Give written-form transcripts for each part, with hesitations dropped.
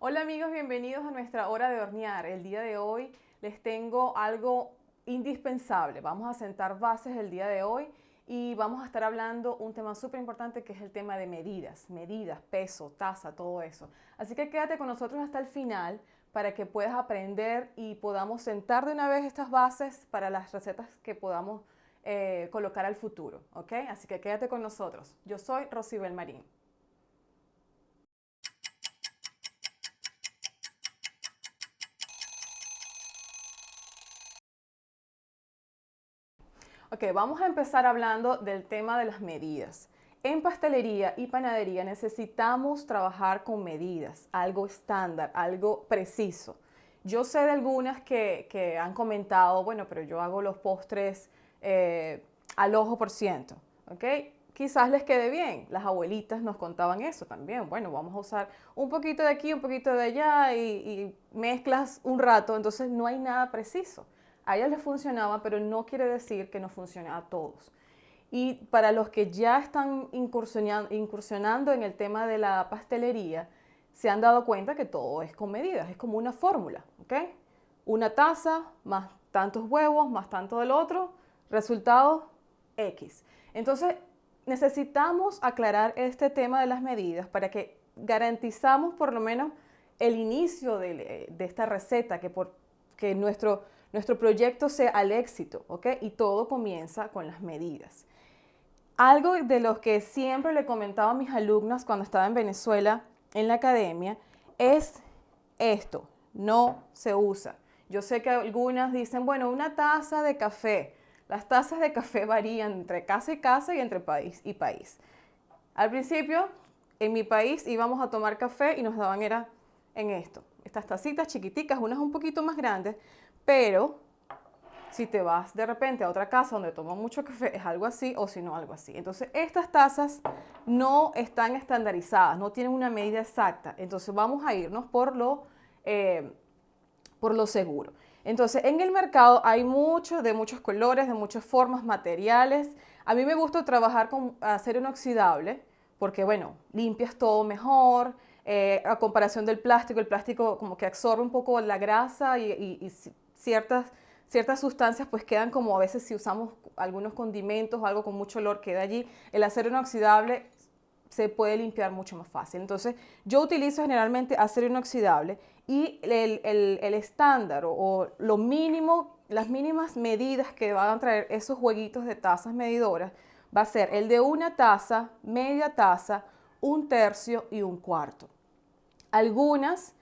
Hola amigos, bienvenidos a nuestra hora de hornear. El día de hoy les tengo algo indispensable. Vamos a sentar bases el día de hoy y vamos a estar hablando un tema súper importante que es el tema de medidas, peso, taza, todo eso. Así que quédate con nosotros hasta el final para que puedas aprender y podamos sentar de una vez estas bases para las recetas que podamos colocar al futuro, ¿ok? Así que quédate con nosotros. Yo soy Rosibel Marín. Ok, vamos a empezar hablando del tema de las medidas. En pastelería y panadería necesitamos trabajar con medidas, algo estándar, algo preciso. Yo sé de algunas que han comentado, bueno, pero yo hago los postres al ojo por ciento, ¿ok? Quizás les quede bien. Las abuelitas nos contaban eso también. Bueno, vamos a usar un poquito de aquí, un poquito de allá y mezclas un rato, entonces no hay nada preciso. A ellas les funcionaba, pero no quiere decir que nos funcione a todos. Y para los que ya están incursionando en el tema de la pastelería, se han dado cuenta que todo es con medidas, es como una fórmula, ¿ok? Una taza más tantos huevos, más tanto del otro, resultado X. Entonces, necesitamos aclarar este tema de las medidas para que garantizamos por lo menos el inicio de esta receta, que nuestro proyecto sea al éxito, ¿ok? Y todo comienza con las medidas. Algo de lo que siempre le comentaba a mis alumnas cuando estaba en Venezuela en la academia es esto, no se usa. Yo sé que algunas dicen, bueno, una taza de café. Las tazas de café varían entre casa y entre país y país. Al principio, en mi país íbamos a tomar café y nos daban era en esto, estas tacitas chiquiticas, unas un poquito más grandes, pero si te vas de repente a otra casa donde toman mucho café, es algo así o si no, algo así. Entonces, estas tazas no están estandarizadas, no tienen una medida exacta. Entonces, vamos a irnos por lo seguro. Entonces, en el mercado hay de muchos colores, de muchas formas, materiales. A mí me gusta trabajar con acero inoxidable porque, bueno, limpias todo mejor. A comparación del plástico, el plástico como que absorbe un poco la grasa y ciertas sustancias pues quedan como a veces si usamos algunos condimentos o algo con mucho olor queda allí. El acero inoxidable se puede limpiar mucho más fácil. Entonces, yo utilizo generalmente acero inoxidable y el estándar o lo mínimo, las mínimas medidas que van a traer esos jueguitos de tazas medidoras va a ser el de una taza, media taza, un tercio y un cuarto. Algunas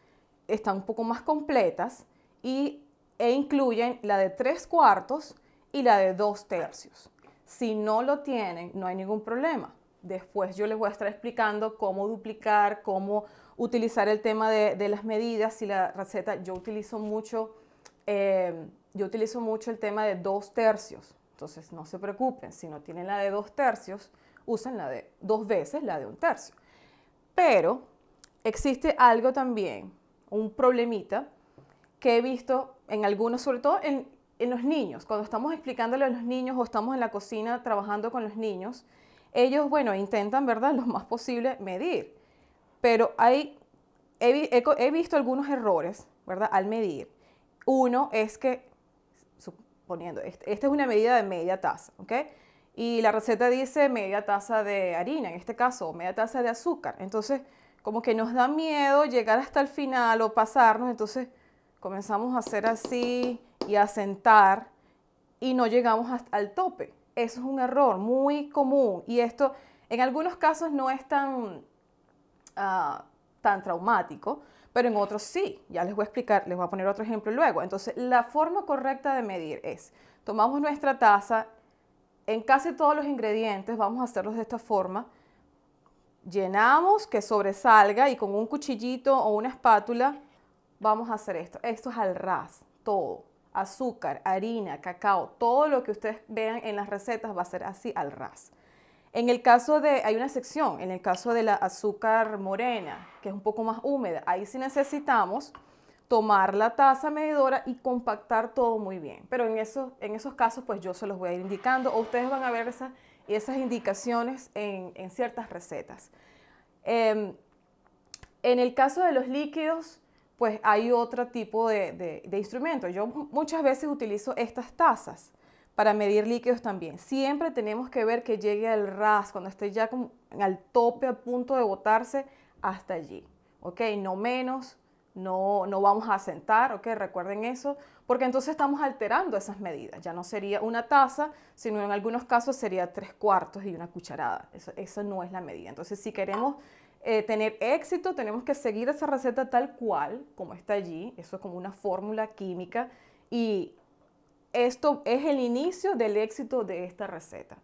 están un poco más completas e incluyen la de 3 cuartos y la de 2 tercios. Si no lo tienen, no hay ningún problema. Después yo les voy a estar explicando cómo duplicar, cómo utilizar el tema de las medidas y la receta. Yo utilizo mucho el tema de 2 tercios. Entonces no se preocupen, si no tienen la de 2 tercios, usen la de 2 veces la de un tercio. Pero existe algo también, un problemita que he visto en algunos, sobre todo en los niños, cuando estamos explicándole a los niños o estamos en la cocina trabajando con los niños, ellos, bueno, intentan, ¿verdad?, lo más posible medir, pero he visto algunos errores, ¿verdad?, al medir. Uno es que, suponiendo, esta es una medida de media taza, ¿ok? Y la receta dice media taza de harina, en este caso, o media taza de azúcar. Entonces, como que nos da miedo llegar hasta el final o pasarnos, entonces comenzamos a hacer así y a sentar y no llegamos hasta al tope. Eso es un error muy común y esto en algunos casos no es uh, tan traumático, pero en otros sí. Ya les voy a explicar, les voy a poner otro ejemplo luego. Entonces, la forma correcta de medir es, tomamos nuestra taza, en casi todos los ingredientes vamos a hacerlos de esta forma, llenamos que sobresalga y con un cuchillito o una espátula vamos a hacer esto. Esto es al ras, todo. Azúcar, harina, cacao, todo lo que ustedes vean en las recetas va a ser así al ras. Hay una sección, en el caso de la azúcar morena, que es un poco más húmeda, ahí sí necesitamos tomar la taza medidora y compactar todo muy bien. Pero en esos casos, pues yo se los voy a ir indicando o ustedes van a ver esas indicaciones en ciertas recetas. En el caso de los líquidos, pues hay otro tipo de instrumentos. Yo muchas veces utilizo estas tazas para medir líquidos también. Siempre tenemos que ver que llegue al ras, cuando esté ya como al tope, a punto de botarse, hasta allí. ¿Ok? No menos, no vamos a sentar, ¿ok? Recuerden eso, porque entonces estamos alterando esas medidas. Ya no sería una taza, sino en algunos casos sería 3/4 y una cucharada. Eso no es la medida. Entonces, si queremos tener éxito, tenemos que seguir esa receta tal cual, como está allí. Eso es como una fórmula química y esto es el inicio del éxito de esta receta.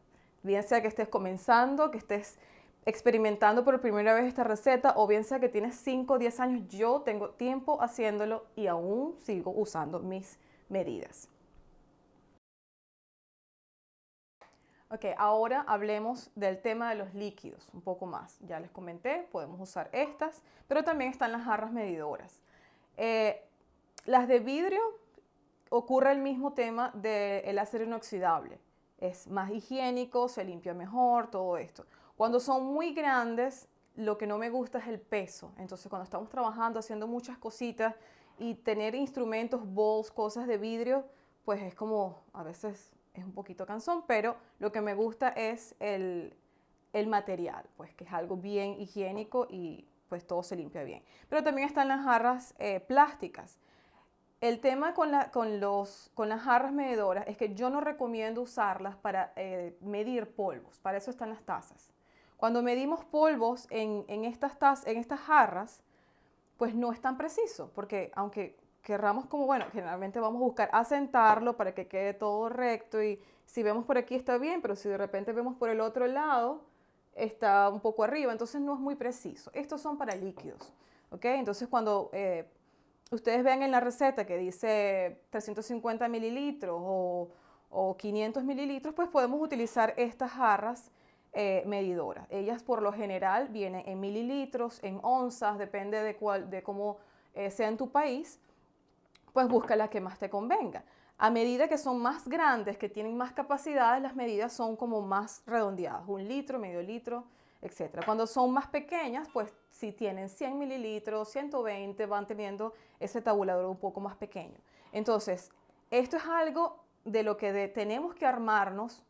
Bien sea que estés comenzando, que estés experimentando por primera vez esta receta, o bien sea que tienes 5 o 10 años, yo tengo tiempo haciéndolo y aún sigo usando mis medidas. Ok, ahora hablemos del tema de los líquidos un poco más. Ya les comenté, podemos usar estas, pero también están las jarras medidoras. Eh, las de vidrio ocurre el mismo tema del acero inoxidable. Es más higiénico, se limpia mejor, todo esto. Cuando son muy grandes, lo que no me gusta es el peso. Entonces, cuando estamos trabajando, haciendo muchas cositas y tener instrumentos, bowls, cosas de vidrio, pues es como, a veces es un poquito cansón, pero lo que me gusta es el material, pues que es algo bien higiénico y pues todo se limpia bien. Pero también están las jarras plásticas. El tema con las jarras medidoras es que yo no recomiendo usarlas para medir polvos, para eso están las tazas. Cuando medimos polvos en estas jarras, pues no es tan preciso, porque aunque querramos como, bueno, generalmente vamos a buscar asentarlo para que quede todo recto y si vemos por aquí está bien, pero si de repente vemos por el otro lado, está un poco arriba, entonces no es muy preciso. Estos son para líquidos, ¿ok? Entonces cuando ustedes vean en la receta que dice 350 mililitros o 500 mililitros, pues podemos utilizar estas jarras medidoras. Ellas por lo general vienen en mililitros, en onzas, depende de cómo sea en tu país, pues busca la que más te convenga. A medida que son más grandes, que tienen más capacidades, las medidas son como más redondeadas, 1 litro, medio litro, etc. Cuando son más pequeñas, pues si tienen 100 mililitros, 120, van teniendo ese tabulador un poco más pequeño. Entonces, esto es algo de lo que tenemos que armarnos,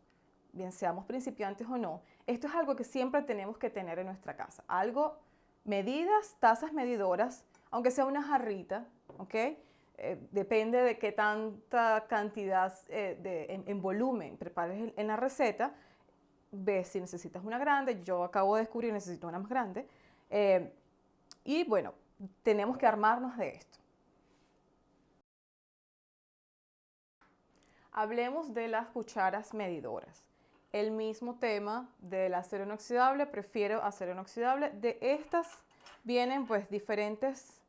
bien seamos principiantes o no. Esto es algo que siempre tenemos que tener en nuestra casa. Algo, medidas, tazas medidoras, aunque sea una jarrita, ¿ok? Depende de qué tanta cantidad en volumen prepares en la receta. Ves si necesitas una grande. Yo acabo de descubrir que necesito una más grande. Y bueno, tenemos que armarnos de esto. Hablemos de las cucharas medidoras. El mismo tema del acero inoxidable, prefiero acero inoxidable. De estas vienen pues diferentes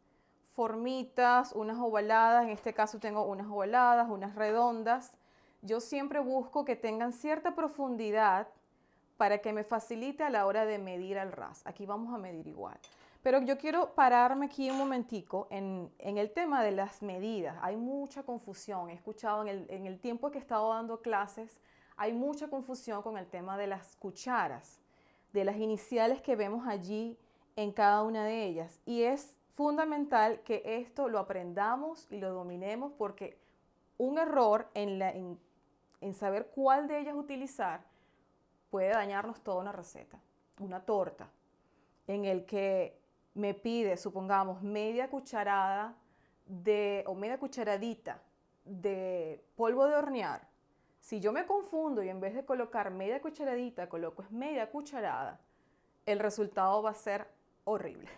formitas, unas ovaladas, en este caso tengo unas ovaladas, unas redondas. Yo siempre busco que tengan cierta profundidad para que me facilite a la hora de medir al ras. Aquí vamos a medir igual. Pero yo quiero pararme aquí un momentico en el tema de las medidas. Hay mucha confusión. He escuchado en el tiempo que he estado dando clases, hay mucha confusión con el tema de las cucharas, de las iniciales que vemos allí en cada una de ellas. Y es fundamental que esto lo aprendamos y lo dominemos porque un error en saber cuál de ellas utilizar puede dañarnos toda una receta, una torta, en el que me pide, supongamos, media cucharada o media cucharadita de polvo de hornear. Si yo me confundo y en vez de colocar media cucharadita, coloco media cucharada, el resultado va a ser horrible.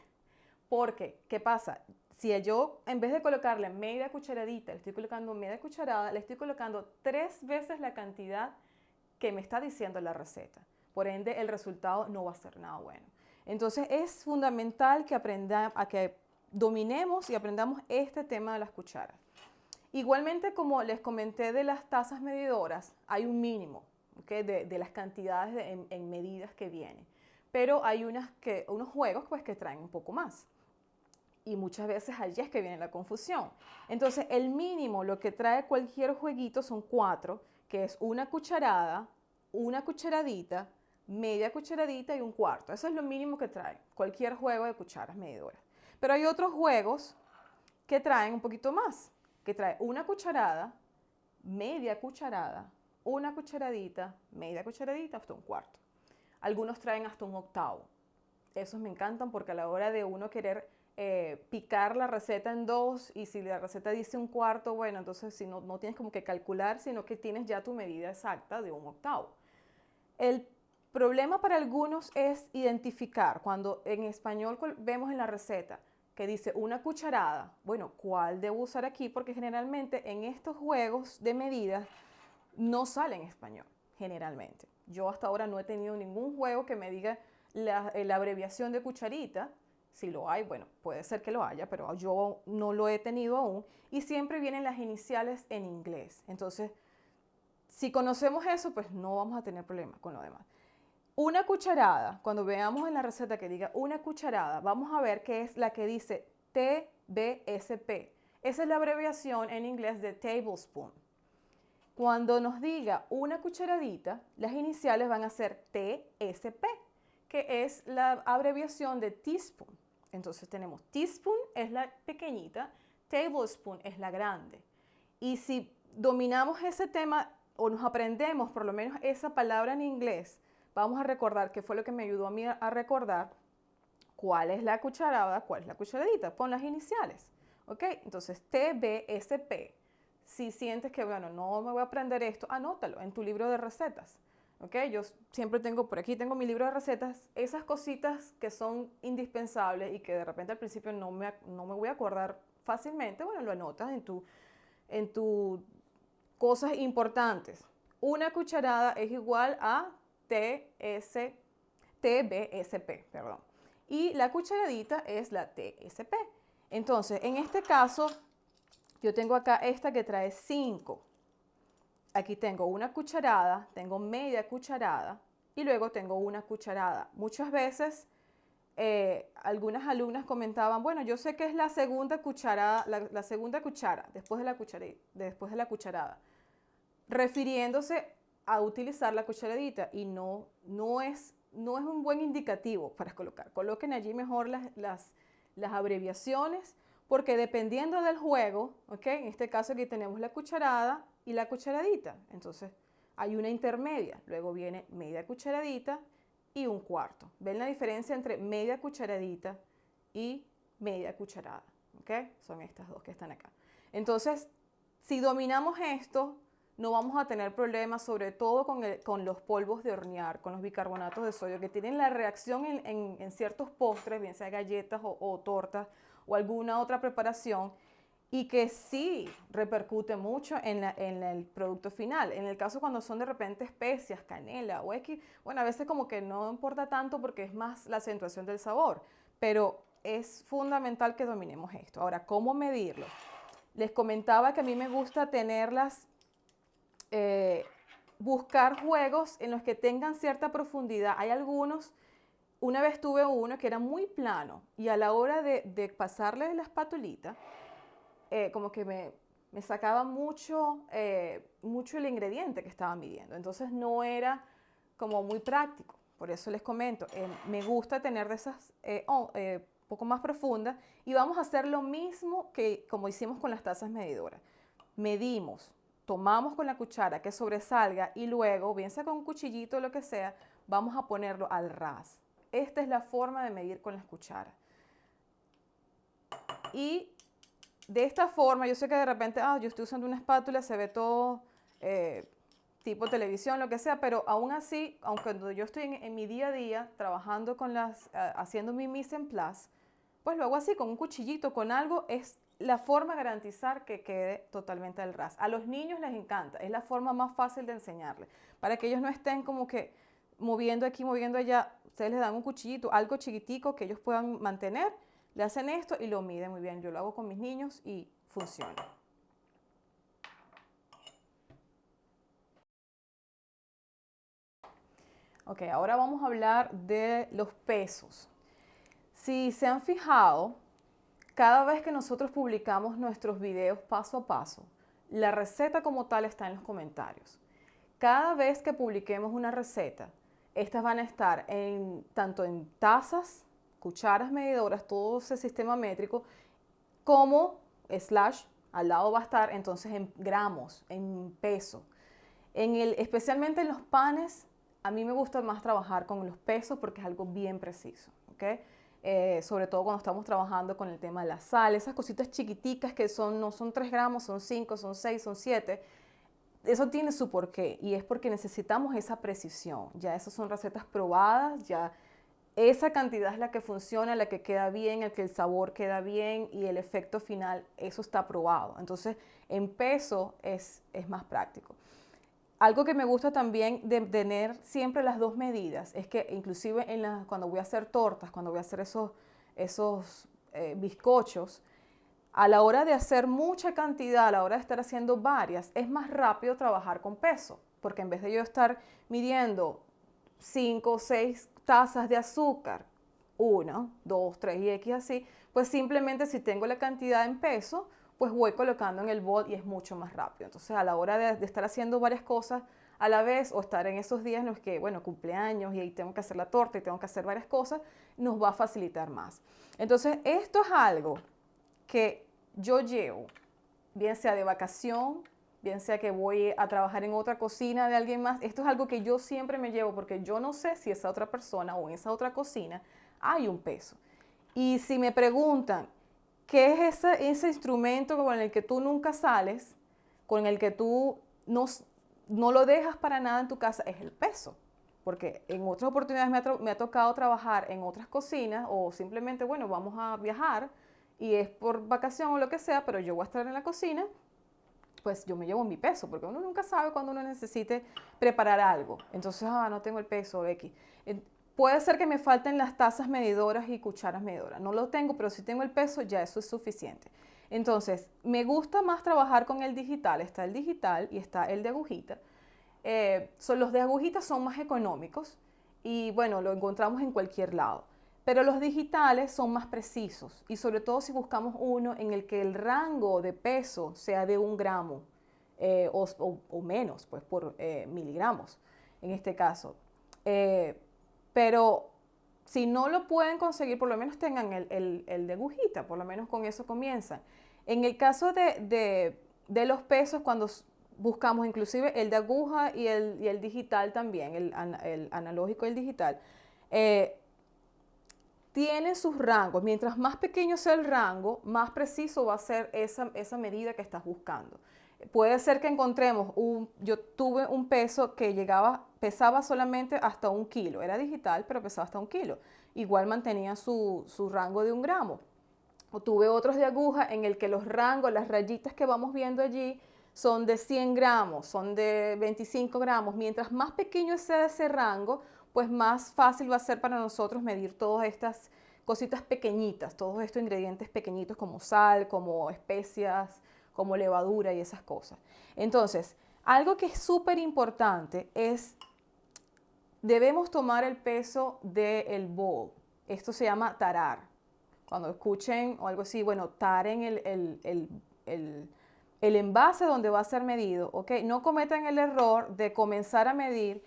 Porque, ¿qué pasa? Si yo, en vez de colocarle media cucharadita, le estoy colocando media cucharada, le estoy colocando 3 veces la cantidad que me está diciendo la receta. Por ende, el resultado no va a ser nada bueno. Entonces, es fundamental que que dominemos y aprendamos este tema de las cucharas. Igualmente, como les comenté de las tazas medidoras, hay un mínimo, ¿okay? de las cantidades en medidas que vienen. Pero hay unos juegos pues, que traen un poco más. Y muchas veces allí es que viene la confusión. Entonces, el mínimo, lo que trae cualquier jueguito son 4, que es una cucharada, una cucharadita, media cucharadita y 1/4. Eso es lo mínimo que trae cualquier juego de cucharas medidoras. Pero hay otros juegos que traen un poquito más, que trae una cucharada, media cucharada, una cucharadita, media cucharadita, hasta un cuarto. Algunos traen hasta un octavo. Esos me encantan porque a la hora de uno querer picar la receta en dos, y si la receta dice un cuarto, bueno, entonces si no tienes como que calcular, sino que tienes ya tu medida exacta de un octavo. El problema para algunos es identificar, cuando en español vemos en la receta que dice una cucharada, bueno, ¿cuál debo usar aquí? Porque generalmente en estos juegos de medidas no sale en español, generalmente. Yo hasta ahora no he tenido ningún juego que me diga la abreviación de cucharita. Si lo hay, bueno, puede ser que lo haya, pero yo no lo he tenido aún. Y siempre vienen las iniciales en inglés. Entonces, si conocemos eso, pues no vamos a tener problemas con lo demás. Una cucharada, cuando veamos en la receta que diga una cucharada, vamos a ver que es la que dice TBSP. Esa es la abreviación en inglés de tablespoon. Cuando nos diga una cucharadita, las iniciales van a ser TSP, que es la abreviación de teaspoon. Entonces tenemos teaspoon es la pequeñita, tablespoon es la grande. Y si dominamos ese tema o nos aprendemos por lo menos esa palabra en inglés, vamos a recordar, que fue lo que me ayudó a mí a recordar cuál es la cucharada, cuál es la cucharadita, pon las iniciales. ¿Ok? Entonces TBSP. Si sientes que, bueno, no me voy a aprender esto, anótalo en tu libro de recetas. ¿Ok? Yo siempre tengo, por aquí tengo mi libro de recetas, esas cositas que son indispensables y que de repente al principio no me voy a acordar fácilmente, bueno, lo anotas en tu cosas importantes. Una cucharada es igual a TBSP, perdón. Y la cucharadita es la TSP. Entonces, en este caso, yo tengo acá esta que trae 5. Aquí tengo una cucharada, tengo media cucharada y luego tengo una cucharada. Muchas veces algunas alumnas comentaban, bueno, yo sé que es la segunda cucharada, la segunda cuchara después de la cucharada, refiriéndose a utilizar la cucharadita, y no es un buen indicativo para colocar. Coloquen allí mejor las abreviaciones, porque dependiendo del juego, ¿ok? En este caso aquí tenemos la cucharada y la cucharadita. Entonces hay una intermedia, luego viene media cucharadita y un cuarto. ¿Ven la diferencia entre media cucharadita y media cucharada? ¿Ok? Son estas dos que están acá. Entonces, si dominamos esto, no vamos a tener problemas, sobre todo con los polvos de hornear, con los bicarbonatos de sodio, que tienen la reacción en ciertos postres, bien sea galletas o tortas o alguna otra preparación, y que sí repercute mucho en el producto final. En el caso cuando son de repente especias, canela o X, bueno, a veces como que no importa tanto porque es más la acentuación del sabor, pero es fundamental que dominemos esto. Ahora, ¿cómo medirlo? Les comentaba que a mí me gusta tenerlas, buscar juegos en los que tengan cierta profundidad. Hay algunos, una vez tuve uno que era muy plano y a la hora de pasarle la espatulita, como que me sacaba mucho el ingrediente que estaba midiendo. Entonces no era como muy práctico. Por eso les comento, me gusta tener de esas poco más profundas, y vamos a hacer lo mismo que como hicimos con las tazas medidoras. Medimos, tomamos con la cuchara que sobresalga y luego, bien sea con un cuchillito o lo que sea, vamos a ponerlo al ras. Esta es la forma de medir con las cucharas. Y de esta forma, yo sé que de repente, yo estoy usando una espátula, se ve todo tipo televisión, lo que sea, pero aún así, aunque yo estoy en mi día a día trabajando con haciendo mi mise en place, pues lo hago así, con un cuchillito, con algo, es la forma de garantizar que quede totalmente al ras. A los niños les encanta, es la forma más fácil de enseñarles, para que ellos no estén como que moviendo aquí, moviendo allá. Ustedes les dan un cuchillito, algo chiquitico que ellos puedan mantener, le hacen esto y lo miden muy bien. Yo lo hago con mis niños y funciona. Ok, ahora vamos a hablar de los pesos. Si se han fijado, cada vez que nosotros publicamos nuestros videos paso a paso, la receta como tal está en los comentarios. Cada vez que publiquemos una receta, estas van a estar tanto en tazas cucharas medidoras, todo ese sistema métrico, como slash, al lado va a estar entonces en gramos, en peso. Especialmente en los panes, a mí me gusta más trabajar con los pesos porque es algo bien preciso, ¿ok? Sobre todo cuando estamos trabajando con el tema de la sal, esas cositas chiquiticas que no son 3 gramos, son 5, son 6, son 7. Eso tiene su porqué y es porque necesitamos esa precisión. Ya esas son recetas probadas, ya esa cantidad es la que funciona, la que queda bien, el que el sabor queda bien y el efecto final, eso está probado. Entonces, en peso es más práctico. Algo que me gusta también de tener siempre las dos medidas es que inclusive cuando voy a hacer tortas, cuando voy a hacer esos bizcochos, a la hora de hacer mucha cantidad, a la hora de estar haciendo varias, es más rápido trabajar con peso, porque en vez de yo estar midiendo 5 o 6 tazas de azúcar, 1, 2, 3 y X así, pues simplemente si tengo la cantidad en peso, pues voy colocando en el bol y es mucho más rápido. Entonces a la hora de estar haciendo varias cosas a la vez o estar en esos días en los que, bueno, cumpleaños y ahí tengo que hacer la torta y tengo que hacer varias cosas, nos va a facilitar más. Entonces esto es algo que yo llevo, bien sea de vacación, bien sea que voy a trabajar en otra cocina de alguien más, esto es algo que yo siempre me llevo porque yo no sé si esa otra persona o en esa otra cocina hay un peso. Y si me preguntan, ¿qué es ese instrumento con el que tú nunca sales, con el que tú no lo dejas para nada en tu casa? Es el peso. Porque en otras oportunidades me ha tocado trabajar en otras cocinas o simplemente, bueno, vamos a viajar y es por vacación o lo que sea, pero yo voy a estar en la cocina, pues yo me llevo mi peso, porque uno nunca sabe cuando uno necesite preparar algo. Entonces, no tengo el peso X. Puede ser que me falten las tazas medidoras y cucharas medidoras. No lo tengo, pero si tengo el peso, ya eso es suficiente. Entonces, me gusta más trabajar con el digital. Está el digital y está el de agujita. Los de agujita son más económicos y bueno, lo encontramos en cualquier lado. Pero los digitales son más precisos y sobre todo si buscamos uno en el que el rango de peso sea de 1 gramo o menos, pues por miligramos en este caso. Pero si no lo pueden conseguir, por lo menos tengan el de agujita, por lo menos con eso comienzan. En el caso de los pesos, cuando buscamos inclusive el de aguja y el digital también, el analógico y el digital, tienen sus rangos. Mientras más pequeño sea el rango, más preciso va a ser esa medida que estás buscando. Puede ser que encontremos, yo tuve un peso que pesaba solamente hasta 1 kilo. Era digital, pero pesaba hasta 1 kilo. Igual mantenía su rango de 1 gramo. O tuve otros de aguja en el que los rangos, las rayitas que vamos viendo allí, son de 100 gramos, son de 25 gramos. Mientras más pequeño sea ese rango, pues más fácil va a ser para nosotros medir todas estas cositas pequeñitas, todos estos ingredientes pequeñitos como sal, como especias, como levadura y esas cosas. Entonces, algo que es súper importante es, debemos tomar el peso del bowl. Esto se llama tarar. Cuando escuchen o algo así, bueno, taren el envase donde va a ser medido, ¿ok? No cometan el error de comenzar a medir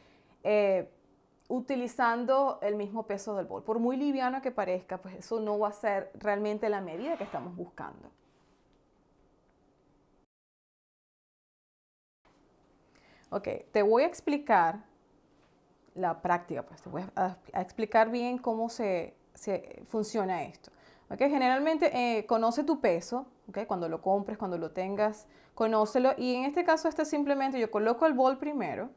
utilizando el mismo peso del bol. Por muy liviano que parezca, pues eso no va a ser realmente la medida que estamos buscando. Ok, te voy a explicar la práctica, pues te voy a explicar bien cómo se funciona esto. Okay, generalmente conoce tu peso, okay, cuando lo compres, cuando lo tengas, conócelo. Y en este caso, simplemente yo coloco el bol primero,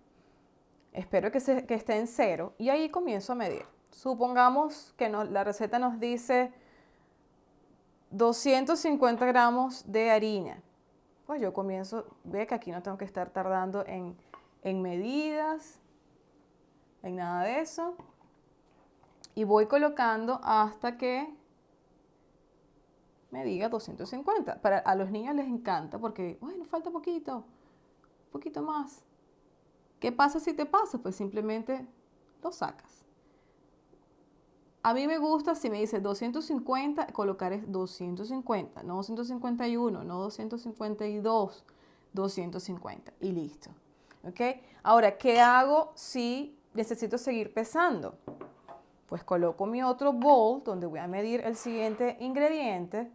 espero que esté en 0 y ahí comienzo a medir. Supongamos que la receta nos dice 250 gramos de harina. Pues yo comienzo, ve que aquí no tengo que estar tardando en medidas, en nada de eso. Y voy colocando hasta que me diga 250. A los niños les encanta porque, bueno, falta poquito, un poquito más. ¿Qué pasa si te pasa? Pues simplemente lo sacas. A mí me gusta si me dice 250, colocar es 250, no 251, no 252, 250 y listo. ¿Ok? Ahora, ¿qué hago si necesito seguir pesando? Pues coloco mi otro bowl donde voy a medir el siguiente ingrediente.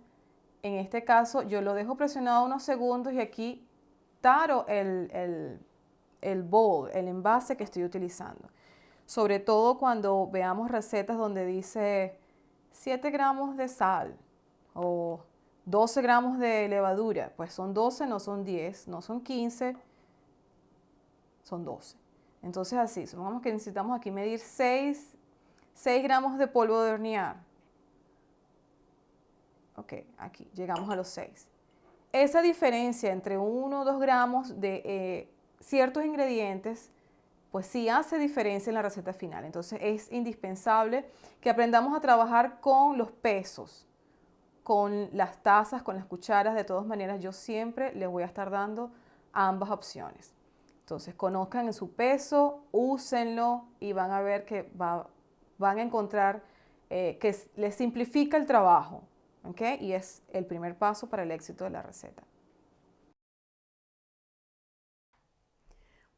En este caso yo lo dejo presionado unos segundos y aquí taro el bowl, el envase que estoy utilizando. Sobre todo cuando veamos recetas donde dice 7 gramos de sal o 12 gramos de levadura. Pues son 12, no son 10, no son 15, son 12. Entonces así, supongamos que necesitamos aquí medir 6 gramos de polvo de hornear. Ok, aquí llegamos a los 6. Esa diferencia entre 1 o 2 gramos de ciertos ingredientes, pues sí hace diferencia en la receta final. Entonces es indispensable que aprendamos a trabajar con los pesos, con las tazas, con las cucharas. De todas maneras, yo siempre les voy a estar dando ambas opciones. Entonces conozcan en su peso, úsenlo y van a ver que van a encontrar que les simplifica el trabajo. ¿Okay? Y es el primer paso para el éxito de la receta.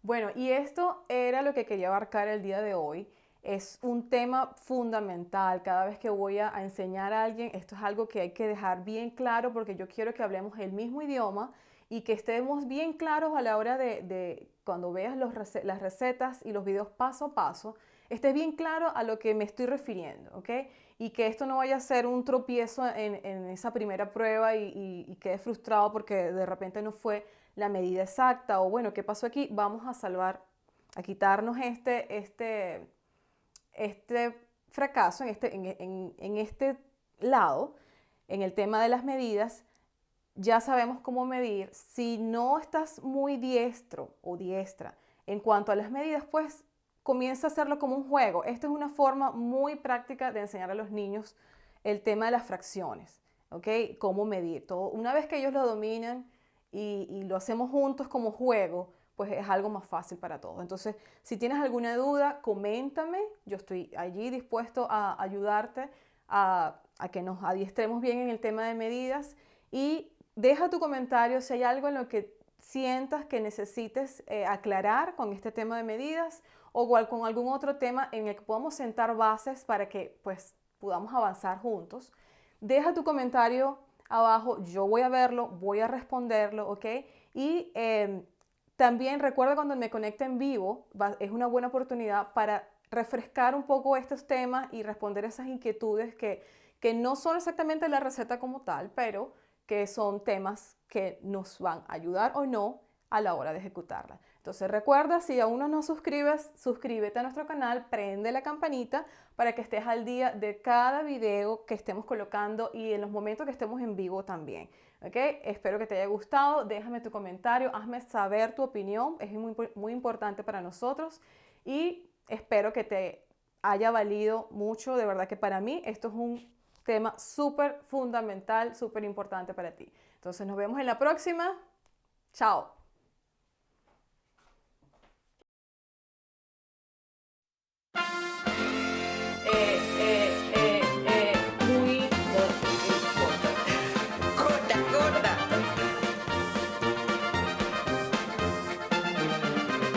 Bueno, y esto era lo que quería abarcar el día de hoy. Es un tema fundamental. Cada vez que voy a enseñar a alguien, esto es algo que hay que dejar bien claro porque yo quiero que hablemos el mismo idioma y que estemos bien claros a la hora de cuando veas las recetas y los videos paso a paso, estés bien claro a lo que me estoy refiriendo, ¿ok? Y que esto no vaya a ser un tropiezo en esa primera prueba y quede frustrado porque de repente no fue la medida exacta o bueno, ¿qué pasó aquí? Vamos a salvar, a quitarnos este fracaso en este lado, en el tema de las medidas. Ya sabemos cómo medir. Si no estás muy diestro o diestra en cuanto a las medidas, pues comienza a hacerlo como un juego. Esta es una forma muy práctica de enseñar a los niños el tema de las fracciones, ¿ok? Cómo medir. Todo, una vez que ellos lo dominan y lo hacemos juntos como juego, pues es algo más fácil para todos. Entonces, si tienes alguna duda, coméntame. Yo estoy allí dispuesto a ayudarte a que nos adiestremos bien en el tema de medidas y deja tu comentario si hay algo en lo que sientas que necesites aclarar con este tema de medidas o con algún otro tema en el que podamos sentar bases para que pues podamos avanzar juntos. Deja tu comentario abajo, yo voy a verlo, voy a responderlo, ¿ok? Y también recuerda cuando me conecte en vivo, es una buena oportunidad para refrescar un poco estos temas y responder esas inquietudes que no son exactamente la receta como tal, pero que son temas que nos van a ayudar o no a la hora de ejecutarla. Entonces recuerda, si aún no nos suscribes, suscríbete a nuestro canal, prende la campanita para que estés al día de cada video que estemos colocando y en los momentos que estemos en vivo también. ¿Ok? Espero que te haya gustado, déjame tu comentario, hazme saber tu opinión, es muy importante para nosotros y espero que te haya valido mucho, de verdad que para mí esto es un tema súper fundamental, súper importante para ti. Entonces nos vemos en la próxima. Chao.